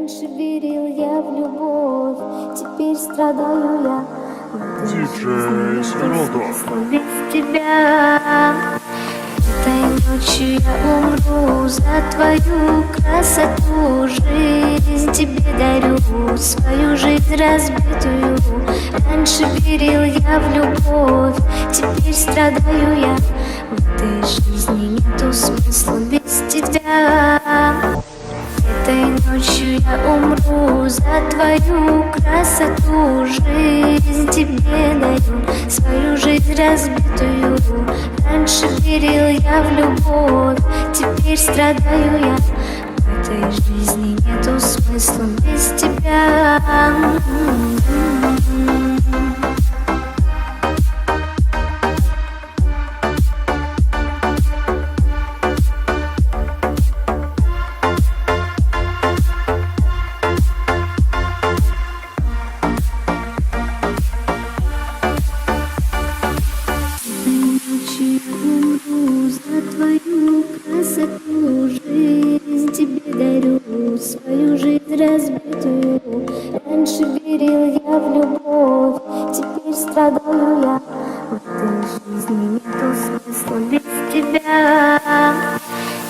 Раньше верил я в любовь, теперь страдаю я. Диджей Сирода. Без тебя этой ночью я умру за твою красоту. Жизнь тебе дарю, свою жизнь разбитую. Раньше верил я в любовь, теперь страдаю я. В этой жизни нету смысла без тебя. Этой ночью я умру за твою красоту. Жизнь тебе даю, свою жизнь разбитую. Раньше верил я в любовь, теперь страдаю я. В этой жизни нету смысла без тебя. Красоту, жизнь тебе дарю, свою жизнь разбитую. Раньше верил я в любовь, теперь страдаю я. В этой жизни нету смысла без тебя.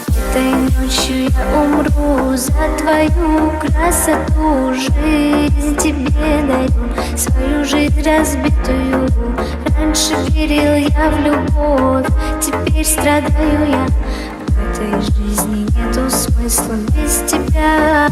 Этой ночью я умру за твою красоту. Жизнь тебе даю, свою жизнь разбитую. Раньше верил я в любовь, теперь страдаю я. В этой жизни нету смысла без тебя.